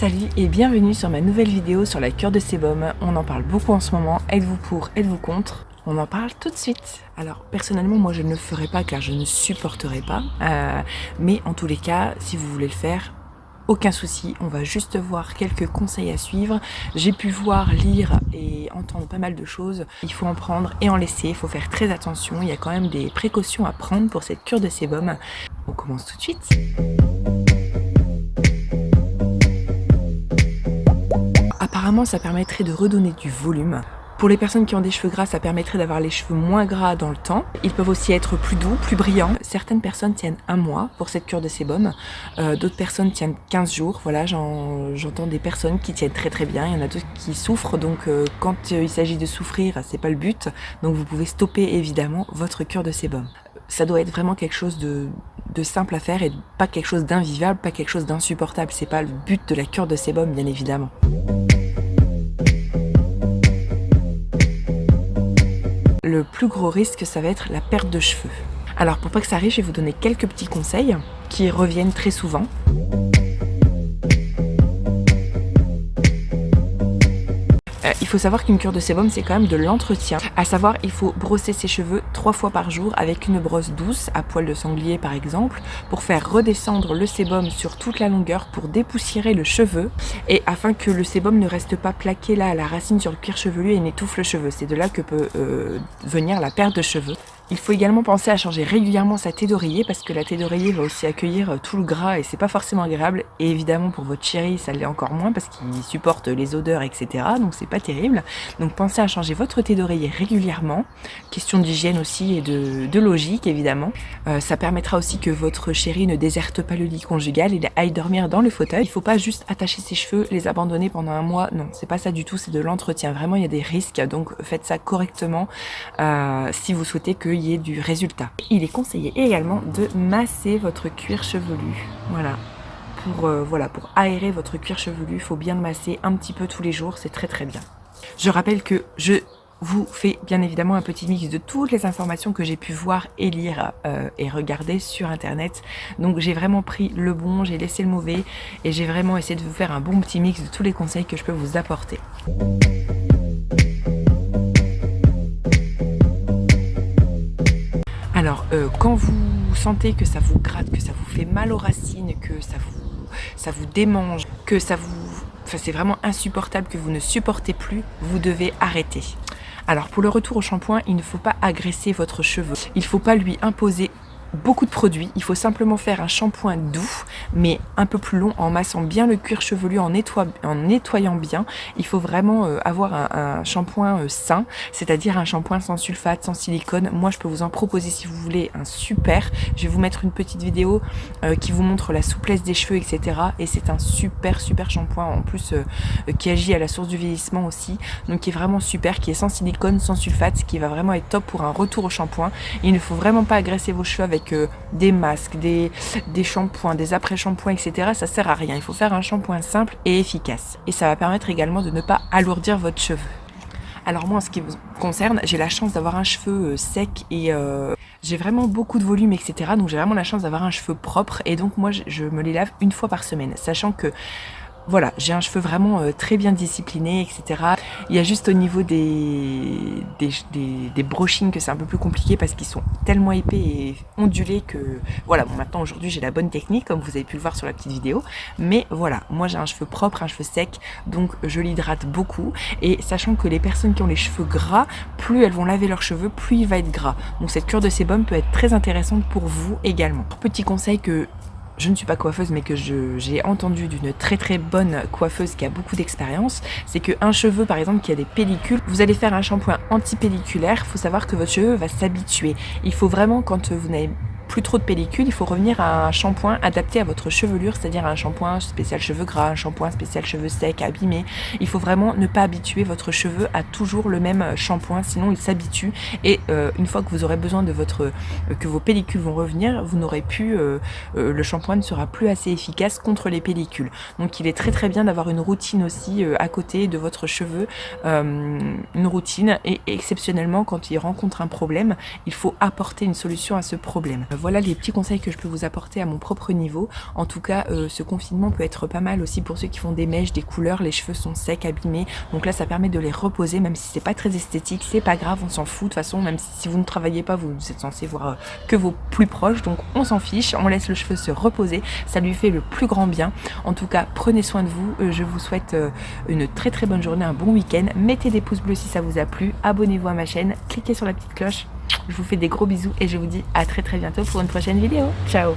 Salut et bienvenue sur ma nouvelle vidéo sur la cure de sébum. On en parle beaucoup en ce moment. Êtes-vous pour, êtes-vous contre? On en parle tout de suite. Alors personnellement moi je ne le ferai pas car je ne supporterai pas. Mais en tous les cas, si vous voulez le faire, aucun souci, on va juste voir quelques conseils à suivre. J'ai pu voir, lire et entendre pas mal de choses. Il faut en prendre et en laisser, il faut faire très attention. Il y a quand même des précautions à prendre pour cette cure de sébum. On commence tout de suite. Apparemment, ça permettrait de redonner du volume. Pour les personnes qui ont des cheveux gras, ça permettrait d'avoir les cheveux moins gras dans le temps. Ils peuvent aussi être plus doux, plus brillants. Certaines personnes tiennent 1 mois pour cette cure de sébum. D'autres personnes tiennent 15 jours. Voilà, j'entends des personnes qui tiennent très très bien. Il y en a d'autres qui souffrent. Donc quand il s'agit de souffrir, c'est pas le but. Donc vous pouvez stopper évidemment votre cure de sébum. Ça doit être vraiment quelque chose de simple à faire et pas quelque chose d'invivable, pas quelque chose d'insupportable. C'est pas le but de la cure de sébum, bien évidemment. Le plus gros risque, ça va être la perte de cheveux. Alors pour pas que ça arrive, je vais vous donner quelques petits conseils qui reviennent très souvent. Il faut savoir qu'une cure de sébum, c'est quand même de l'entretien. À savoir, il faut brosser ses cheveux 3 fois par jour avec une brosse douce, à poil de sanglier par exemple, pour faire redescendre le sébum sur toute la longueur, pour dépoussiérer le cheveu, et afin que le sébum ne reste pas plaqué là à la racine sur le cuir chevelu et n'étouffe le cheveu. C'est de là que peut venir la perte de cheveux. Il faut également penser à changer régulièrement sa tête d'oreiller parce que la tête d'oreiller va aussi accueillir tout le gras et c'est pas forcément agréable. Et évidemment pour votre chéri ça l'est encore moins parce qu'il supporte les odeurs etc. Donc c'est pas terrible. Donc pensez à changer votre tête d'oreiller régulièrement. Question d'hygiène aussi et de logique évidemment. Ça permettra aussi que votre chéri ne déserte pas le lit conjugal et aille dormir dans le fauteuil. Il faut pas juste attacher ses cheveux, les abandonner pendant 1 mois. Non, c'est pas ça du tout, c'est de l'entretien. Vraiment il y a des risques donc faites ça correctement si vous souhaitez qu'il y ait du résultat. Il est conseillé également de masser votre cuir chevelu. Voilà, pour aérer votre cuir chevelu, il faut bien le masser un petit peu tous les jours, c'est très très bien. Je rappelle que je vous fais bien évidemment un petit mix de toutes les informations que j'ai pu voir et lire et regarder sur internet. Donc j'ai vraiment pris le bon, j'ai laissé le mauvais et j'ai vraiment essayé de vous faire un bon petit mix de tous les conseils que je peux vous apporter. Alors, quand vous sentez que ça vous gratte, que ça vous fait mal aux racines, que ça vous démange, que c'est vraiment insupportable, que vous ne supportez plus, vous devez arrêter. Alors, pour le retour au shampoing, il ne faut pas agresser votre cheveu. Il ne faut pas lui imposer beaucoup de produits, il faut simplement faire un shampoing doux mais un peu plus long en massant bien le cuir chevelu, en nettoyant bien. Il faut vraiment avoir un shampoing sain, c'est-à-dire un shampoing sans sulfate, sans silicone. Moi je peux vous en proposer si vous voulez un super. Je vais vous mettre une petite vidéo qui vous montre la souplesse des cheveux etc. Et c'est un super shampoing en plus qui agit à la source du vieillissement aussi, donc qui est vraiment super, qui est sans silicone, sans sulfate, qui va vraiment être top pour un retour au shampoing. Il ne faut vraiment pas agresser vos cheveux avec des masques, des shampoings, des après-shampoings, etc. Ça sert à rien. Il faut faire un shampoing simple et efficace. Et ça va permettre également de ne pas alourdir votre cheveu. Alors moi, en ce qui vous concerne, j'ai la chance d'avoir un cheveu sec et j'ai vraiment beaucoup de volume, etc. Donc j'ai vraiment la chance d'avoir un cheveu propre et donc moi, je me les lave 1 fois par semaine, sachant que voilà, j'ai un cheveu vraiment très bien discipliné, etc. Il y a juste au niveau des brushings que c'est un peu plus compliqué parce qu'ils sont tellement épais et ondulés que... Voilà, bon maintenant aujourd'hui j'ai la bonne technique comme vous avez pu le voir sur la petite vidéo. Mais voilà, moi j'ai un cheveu propre, un cheveu sec, donc je l'hydrate beaucoup. Et sachant que les personnes qui ont les cheveux gras, plus elles vont laver leurs cheveux, plus il va être gras. Donc cette cure de sébum peut être très intéressante pour vous également. Petit conseil que... Je ne suis pas coiffeuse mais que j'ai entendu d'une très très bonne coiffeuse qui a beaucoup d'expérience, c'est qu'un cheveu par exemple qui a des pellicules, vous allez faire un shampoing anti-pelliculaire, il faut savoir que votre cheveu va s'habituer. Il faut vraiment, quand vous n'avez plus trop de pellicule, il faut revenir à un shampoing adapté à votre chevelure, c'est-à-dire un shampoing spécial cheveux gras, un shampoing spécial cheveux secs, abîmés. Il faut vraiment ne pas habituer votre cheveu à toujours le même shampoing, sinon il s'habitue et une fois que vous aurez besoin de que vos pellicules vont revenir, vous n'aurez plus, le shampoing ne sera plus assez efficace contre les pellicules. Donc il est très très bien d'avoir une routine aussi à côté de votre cheveu, une routine et exceptionnellement quand il rencontre un problème, il faut apporter une solution à ce problème. Voilà les petits conseils que je peux vous apporter à mon propre niveau. En tout cas, ce confinement peut être pas mal aussi pour ceux qui font des mèches, des couleurs, les cheveux sont secs, abîmés. Donc là, ça permet de les reposer, même si c'est pas très esthétique, c'est pas grave, on s'en fout. De toute façon, même si vous ne travaillez pas, vous êtes censé voir que vos plus proches. Donc on s'en fiche, on laisse le cheveu se reposer. Ça lui fait le plus grand bien. En tout cas, prenez soin de vous. Je vous souhaite une très très bonne journée, un bon week-end. Mettez des pouces bleus si ça vous a plu. Abonnez-vous à ma chaîne, cliquez sur la petite cloche. Je vous fais des gros bisous et je vous dis à très très bientôt pour une prochaine vidéo. Ciao!